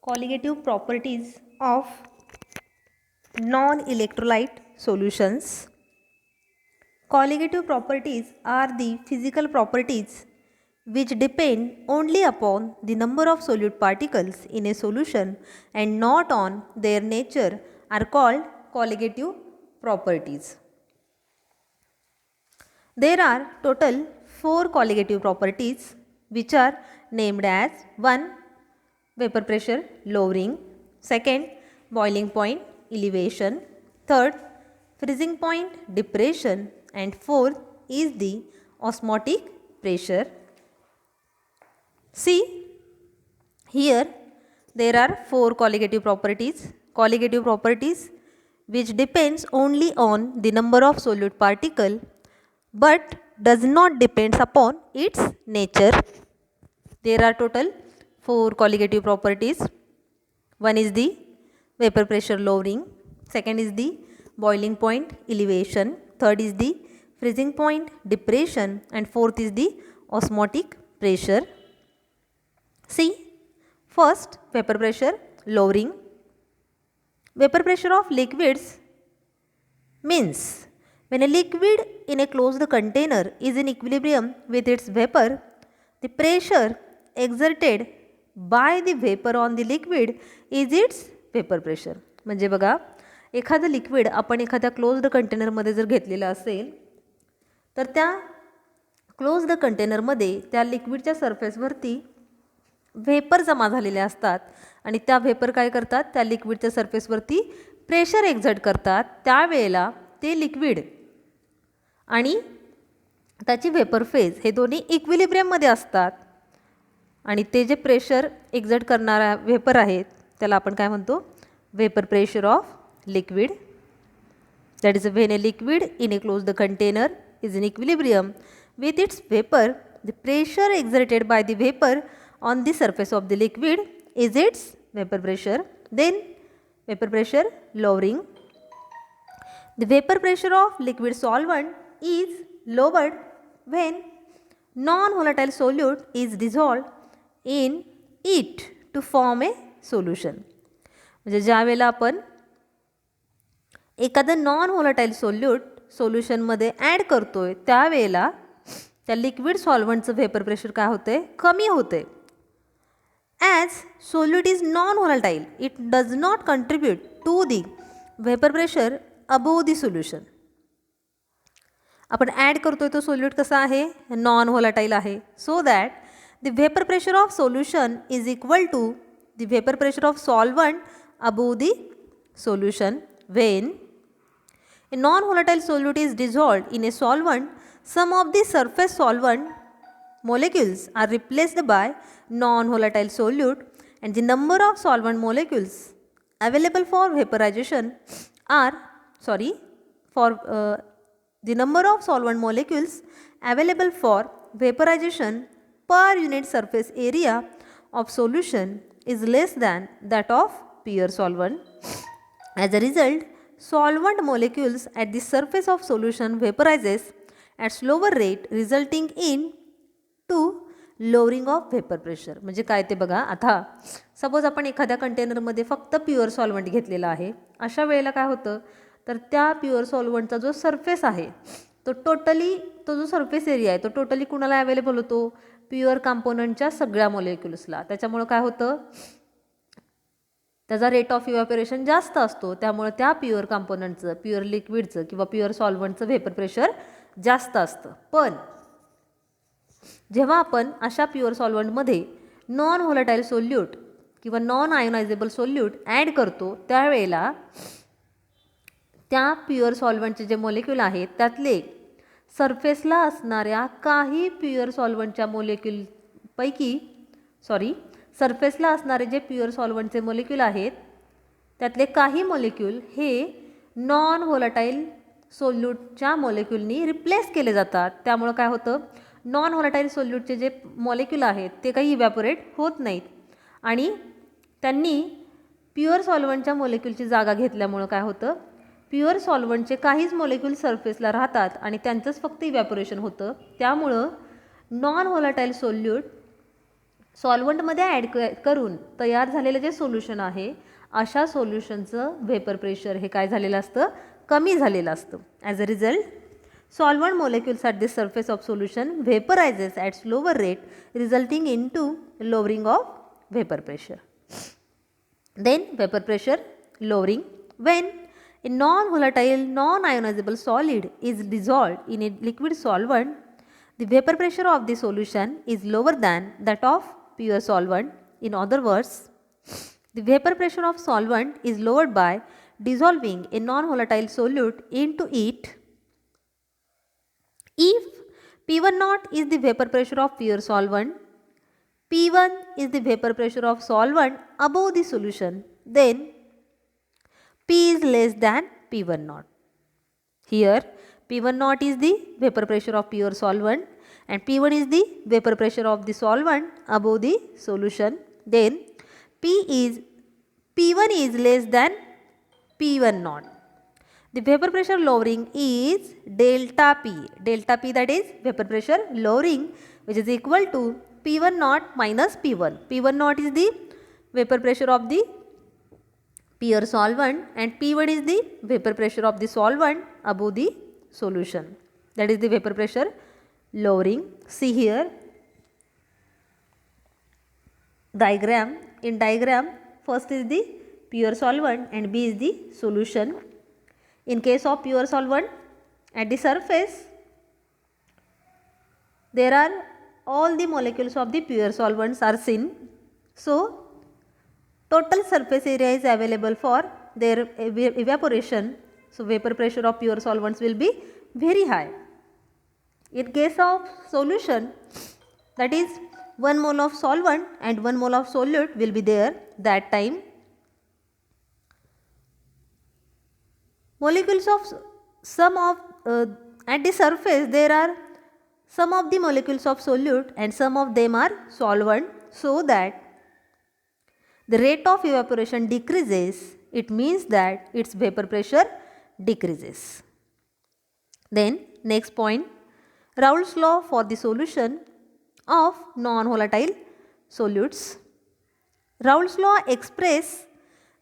Colligative properties of non-electrolyte solutions. Colligative properties are the physical properties which depend only upon the number of solute particles in a solution and not on their nature are called colligative properties. There are total 4 colligative properties which are named as 1. Vapor pressure lowering, 2nd boiling point elevation, 3rd freezing point depression, and 4th is the osmotic pressure. See, here there are 4 colligative properties. Colligative properties which depends only on the number of solute particle but does not depends upon its nature. There are total 4 colligative properties. One is the vapor pressure lowering, second is the boiling point elevation, third is the freezing point depression, and fourth is the osmotic pressure. See, first vapor pressure lowering. Vapor pressure of liquids means when a liquid in a closed container is in equilibrium with its vapor, the pressure exerted by the vapor on the liquid is its vapor pressure. म्हणजे बघा, एखादं liquid आपण एखाद्या closed कंटेनरमध्ये जर घेतलेलं असेल तर त्या क्लोज्ड कंटेनरमध्ये त्या लिक्विडच्या सरफेसवरती व्हेपर जमा झालेले असतात आणि त्या व्हेपर काय करतात, त्या लिक्विडच्या सरफेसवरती प्रेशर एक्झर्ट करतात. त्यावेळेला ते लिक्विड आणि त्याची व्हेपर फेज हे दोन्ही इक्विलिब्रियममध्ये असतात आणि ते जे प्रेशर एक्झर्ट करणारा व्हेपर आहेत त्याला आपण काय म्हणतो, vapour pressure of liquid. That is when a liquid in a closed container is in equilibrium with its vapor, the pressure exerted by the vapor on the surface of the liquid is its vapor pressure. Then vapor pressure lowering. The vapor pressure of liquid solvent is lowered when non-volatile solute is dissolved in it to form a solution. म्हणजे ज्या वेळेला आपण एखादं non volatile सोल्यूशनमध्ये add करतोय त्यावेळेला त्या liquid सॉल्व्हंटचं vapour pressure काय होते, कमी होते. As solute is non volatile it does not contribute to the vapour pressure above the solution. आपण ॲड करतोय तो सोल्यूट कसा आहे, नॉन व्होलाटाईल आहे. So that the vapour pressure of solution is equal to the vapour pressure of solvent above the solution. When a non-volatile solute is dissolved in a solvent, some of the surface solvent molecules are replaced by non-volatile solute and the number of solvent molecules available for vaporization are the number of solvent molecules available for vaporization per unit surface area of solution is less than that of pure solvent. As a result, solvent molecules at the surface of solution vaporizes at slower rate resulting in to lowering of vapor pressure. म्हणजे काय ते बघा, आता suppose आपण एखाद्या कंटेनरमध्ये फक्त pure solvent घेतलेला आहे. अशा वेळेला काय होतं तर त्या प्युअर सॉल्व्हंटचा जो सरफेस आहे तो जो सरफेस एरिया आहे तो टोटली कुणाला अवेलेबल होतो, प्युअर कंपोनंटच्या सगळ्या मॉलिक्युल्सला. त्याच्यामुळे काय होतं, त्याचा रेट ऑफ इव्हॅपोरेशन जास्त असतो. त्यामुळे त्या प्युअर कंपोनंटचं, प्युअर लिक्विडचं किंवा प्युअर सॉल्व्हंटचं व्हेपर प्रेशर जास्त असतं. पण जेव्हा आपण अशा प्युअर सॉल्व्हंटमध्ये नॉन व्होलाटाईल सोल्यूट किंवा नॉन आयोनायझेबल सोल्यूट ॲड करतो त्यावेळेला त्या प्युअर सॉल्व्हंटचे जे मॉलिक्यूल आहेत त्यातले सरफेसला असणाऱ्या काही प्युअर सॉल्व्हंटच्या सरफेसला असणारे जे प्युअर सॉल्व्हंटचे मॉलिक्यूल आहेत त्यातले काही मॉलिक्यूल हे नॉन व्होलाटाईल सोल्यूटच्या मॉलिक्यूलनी रिप्लेस केले जातात. त्यामुळे काय होतं, नॉन व्होलाटाईल सोल्यूटचे जे मॉलिक्यूल आहेत ते काही इव्हॅपोरेट होत नाहीत आणि त्यांनी प्युअर सॉल्व्हंटच्या मॉलिक्यूलची जागा घेतल्यामुळं काय होतं, प्युअर सॉल्व्हंटचे काहीच मॉलिक्यूल सरफेसला राहतात आणि त्यांचंच फक्त इव्हॅपोरेशन होतं. त्यामुळं नॉन व्होलाटाईल सोल्यूट सॉल्वंटमध्ये ॲड करून तयार झालेलं जे सोल्युशन आहे अशा सोल्युशनचं व्हेपर प्रेशर हे काय झालेलं असतं, कमी झालेलं असतं. As a result solvent molecules at the surface of solution vaporizes at slower rate, resulting into lowering of vapor pressure. Then vapor pressure lowering: when a non-volatile non-ionizable solid is dissolved in a liquid solvent, the vapor pressure of the solution is lower than that of pure solvent. In other words, the vapor pressure of solvent is lowered by dissolving a non-volatile solute into it. If P1 naught is the vapor pressure of pure solvent, P1 is the vapor pressure of solvent above the solution, then P is less than P1 naught. Here P1 naught is the vapor pressure of pure solvent and P1 is the vapor pressure of the solvent above the solution, then P1 is less than P1 naught. The vapor pressure lowering is delta P. Delta P, that is vapor pressure lowering, which is equal to P1 naught minus P1. P1 naught is the vapor pressure of the pure solvent and P1 is the vapor pressure of the solvent above the solution. That is the vapor pressure lowering. See here diagram. In diagram, first is the pure solvent and B is the solution. In case of pure solvent, at the surface there are all the molecules of the pure solvents are seen. So total surface area is available for their evaporation. So vapor pressure of pure solvents will be very high. In case of solution, that is 1 mole of solvent and 1 mole of solute will be there, that time molecules of some of at the surface there are some of the molecules of solute and some of them are solvent, so that the rate of evaporation decreases. It means that its vapor pressure decreases. Then next point, Raoult's law for the solution of non-volatile solutes. Raoult's law expresses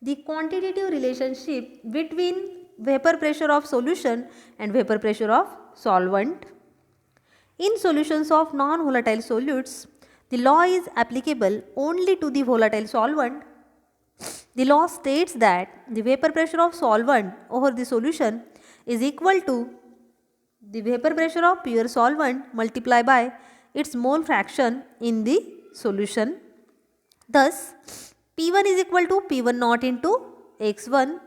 the quantitative relationship between vapor pressure of solution and vapor pressure of solvent. In solutions of non-volatile solutes, the law is applicable only to the volatile solvent. The law states that the vapor pressure of solvent over the solution is equal to the vapor pressure of pure solvent multiplied by its mole fraction in the solution. Thus, P1 is equal to P1 naught into x1.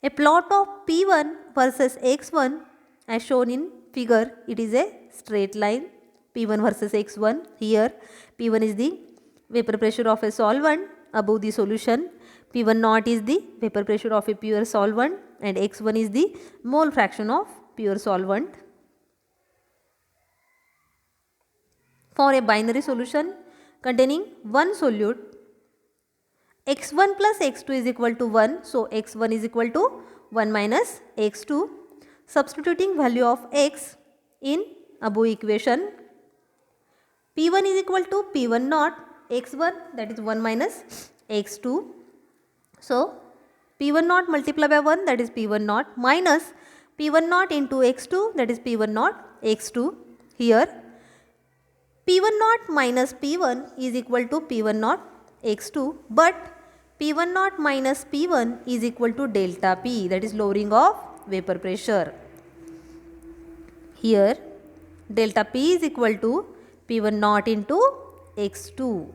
A plot of P1 versus x1 as shown in figure, it is a straight line, P1 versus x1. Here P1 is the vapor pressure of a solvent above the solution, P1 naught is the vapor pressure of a pure solvent and x1 is the mole fraction of pure solvent. For a binary solution containing one solute, x1 plus x2 is equal to 1. So, x1 is equal to 1 minus x2. Substituting value of x in above equation, P1 is equal to P1 naught x1, that is 1 minus x2. So, P1 naught multiplied by 1, that is P1 naught, minus P1 naught into x2, that is P1 naught x2. Here P1 naught minus P1 is equal to P1 naught x2, but P1 naught minus P1 is equal to delta P, that is lowering of vapor pressure. Here delta P is equal to P1 naught into x2.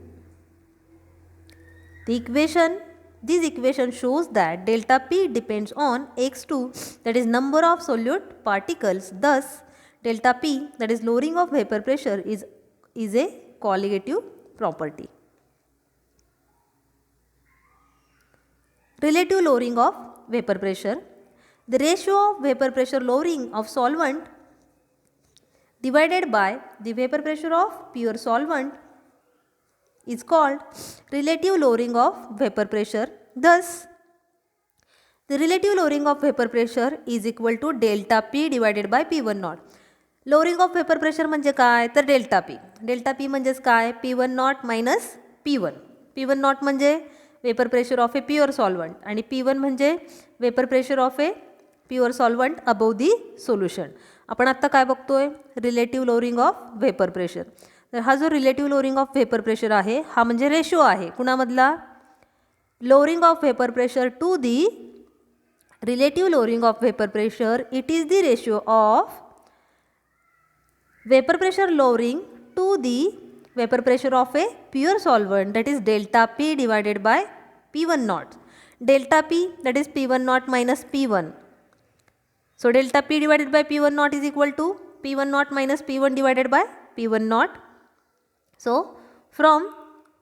This equation shows that delta P depends on x2, that is number of solute particles. Thus delta P, that is lowering of vapor pressure, is a colligative property. Relative lowering of vapor pressure. The ratio of vapor pressure lowering of solvent divided by the vapor pressure of pure solvent is called relative lowering of vapor pressure. Thus, the relative lowering of vapor pressure is equal to delta P divided by P1 naught. Lowering of vapour pressure म्हणजे काय, तर delta P. Delta P म्हणजेच काय, P1 naught minus P1. P1 naught म्हणजे vapour pressure of a pure solvent आणि P1 म्हणजे vapour pressure of a pure solvent above the solution. आपण आत्ता काय बघतोय, relative lowering of vapour pressure. तर हा जो relative lowering of vapour pressure आहे हा म्हणजे रेशो आहे कुणामधला, lowering of vapour pressure to the relative lowering of vapor pressure. It is the ratio of vapor pressure lowering to the vapor pressure of a pure solvent, that is delta P divided by P1 naught. Delta P, that is P1 naught minus P1. So delta P divided by P1 naught is equal to P1 naught minus P1 divided by P1 naught. So from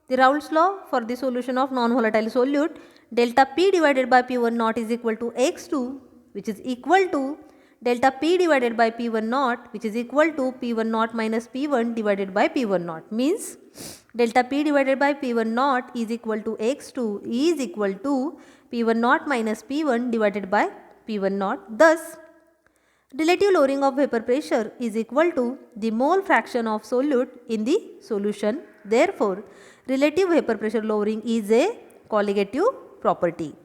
the Raoult's law for the solution of non-volatile solute, delta P divided by P1 naught is equal to x2, which is equal to delta P divided by P1 naught, which is equal to P1 naught minus P1 divided by P1 naught. Means delta P divided by P1 naught is equal to x2 is equal to P1 naught minus P1 divided by P1 naught. Thus relative lowering of vapor pressure is equal to the mole fraction of solute in the solution. Therefore relative vapor pressure lowering is a colligative property.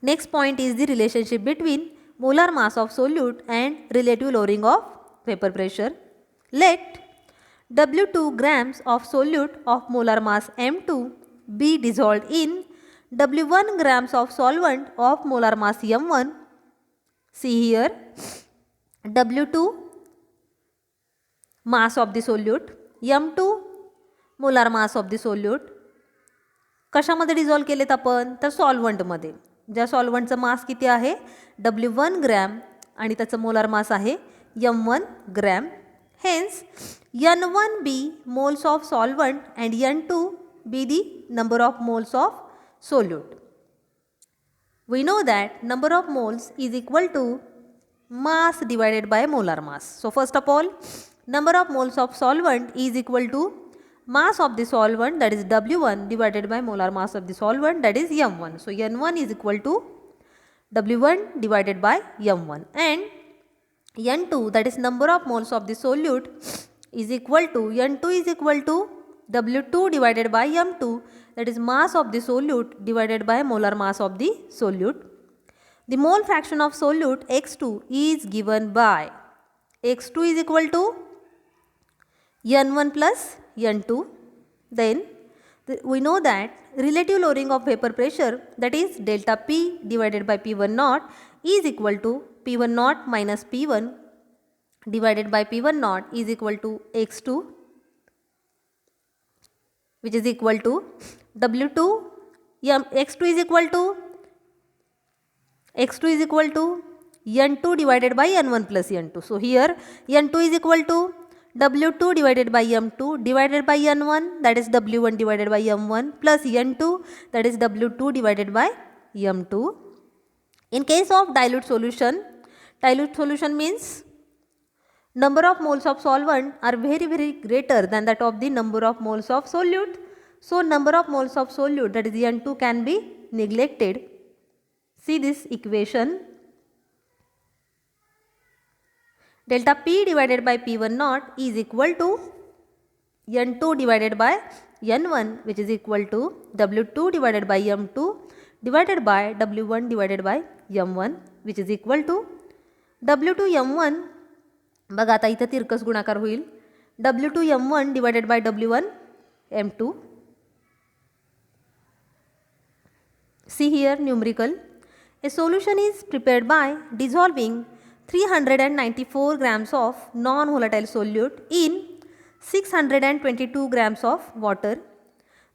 Next point is the relationship between molar mass of solute and relative lowering of vapor pressure. Let W2 grams of solute of molar mass M2 be dissolved in W1 grams of solvent of molar mass M1. See here, W2 mass of the solute, M2 molar mass of the solute. कशामध्ये dissolve केलेत आपण, तर सॉल्वंटमध्ये. ज्या सॉल्वंटचं मास किती आहे W1 gram आणि त्याचं molar mass आहे M1 gram. Hence N1 be moles of solvent and N2 be the number of moles of solute. We know that number of moles is equal to mass divided by molar mass. So first of all, number of moles of solvent is equal to mass of the solvent, that is W1 divided by molar mass of the solvent, that is M1. So N1 is equal to W1 divided by M1, and N2, that is number of moles of the solute, is equal to N2 is equal to W2 divided by M2, that is mass of the solute divided by molar mass of the solute. The mole fraction of solute X2 is given by X2 is equal to N1 plus N2. Then we know that relative lowering of vapor pressure, that is delta P divided by P1 naught, is equal to P1 naught minus P1 divided by P1 naught is equal to X2, which is equal to W2 X2 is equal to N2 divided by N1 plus N2. So here N2 is equal to W2 divided by M2 divided by N1, that is W1 divided by M1, plus N2, that is W2 divided by M2. In case of dilute solution means number of moles of solvent are very greater than that of the number of moles of solute. So number of moles of solute, that is N2, can be neglected. See this equation. Delta P divided by P1 naught is equal to N2 divided by N1, which is equal to W2 divided by M2 divided by W1 divided by M1, which is equal to W2 M1. बघा आता इथं तिरकस गुणाकार होईल, W2 M1 divided by W1 M2. See here numerical. A solution is prepared by dissolving 394 grams of non-volatile solute in 622 grams of water.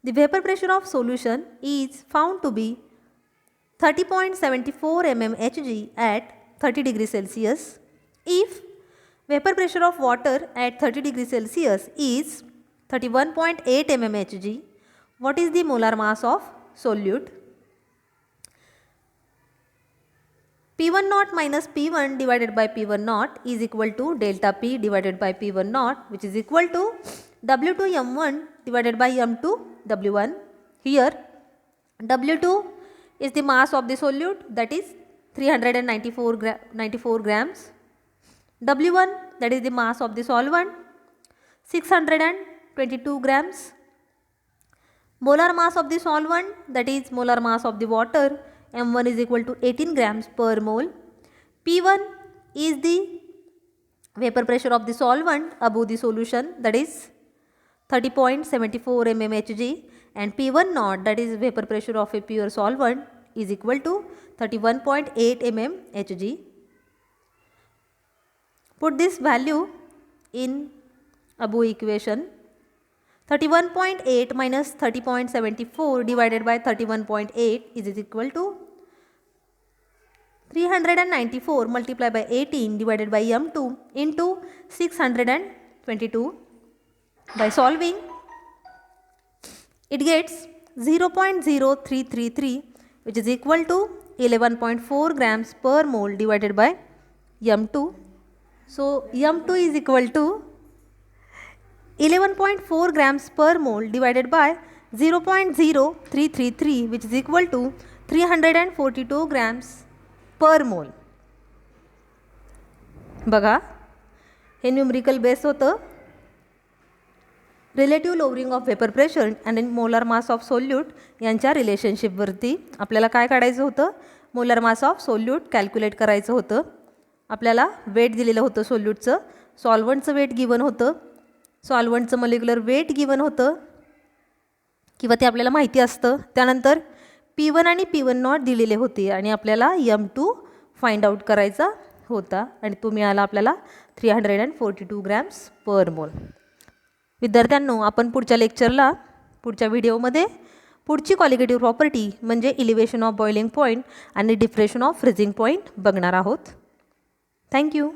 The vapor pressure of solution is found to be 30.74 mmHg at 30 degrees Celsius. If vapor pressure of water at 30 degrees Celsius is 31.8 mmHg, what is the molar mass of solute? P1 naught minus P1 divided by P1 naught is equal to delta P divided by P1 naught, which is equal to W2 M1 divided by M2 W1. Here W2 is the mass of the solute, that is 394 grams. W1, that is the mass of the solvent, 622 grams. Molar mass of the solvent, that is molar mass of the water, M1 is equal to 18 grams per mole. P1 is the vapor pressure of the solvent above the solution, that is 30.74 mmHg, and P1 naught, that is vapor pressure of a pure solvent, is equal to 31.8 mmHg. Put this value in above equation. 31.8 minus 30.74 divided by 31.8 is equal to 394 multiplied by 18 divided by M2 into 622. By solving, it gets 0.0333, which is equal to 11.4 grams per mole divided by M2. So M2 is equal to 11.4 grams per mole divided by 0.0333, which is equal to 342 grams per mole. बघा, हे numerical base होतं relative lowering of vapour pressure आणि molar mass of solute यांच्या रिलेशनशिपवरती. आपल्याला काय काढायचं होतं, molar mass of solute calculate करायचं होतं. आपल्याला वेट दिलेलं होतं सोल्यूटचं, सॉल्वंटचं वेट गिवन होतं, सॉल्वंटचं मॉलिक्युलर वेट गिवन होतं किंवा ते आपल्याला माहिती असतं. त्यानंतर P1 आणि P1 नॉट दिलेले होते आणि आपल्याला M2 फाइंड आउट करायचा होता आणि तो मिळाला आपल्याला 342 ग्रॅम्स पर मोल. विद्यार्थ्यांनो, आपण पुढच्या लेक्चरला, पुढच्या व्हिडिओमध्ये पुढची क्वालिटेटिव्ह प्रॉपर्टी म्हणजे इलिव्हेशन ऑफ बॉइलिंग पॉईंट आणि डिप्रेशन ऑफ फ्रीजिंग पॉईंट बघणार आहोत. थँक्यू.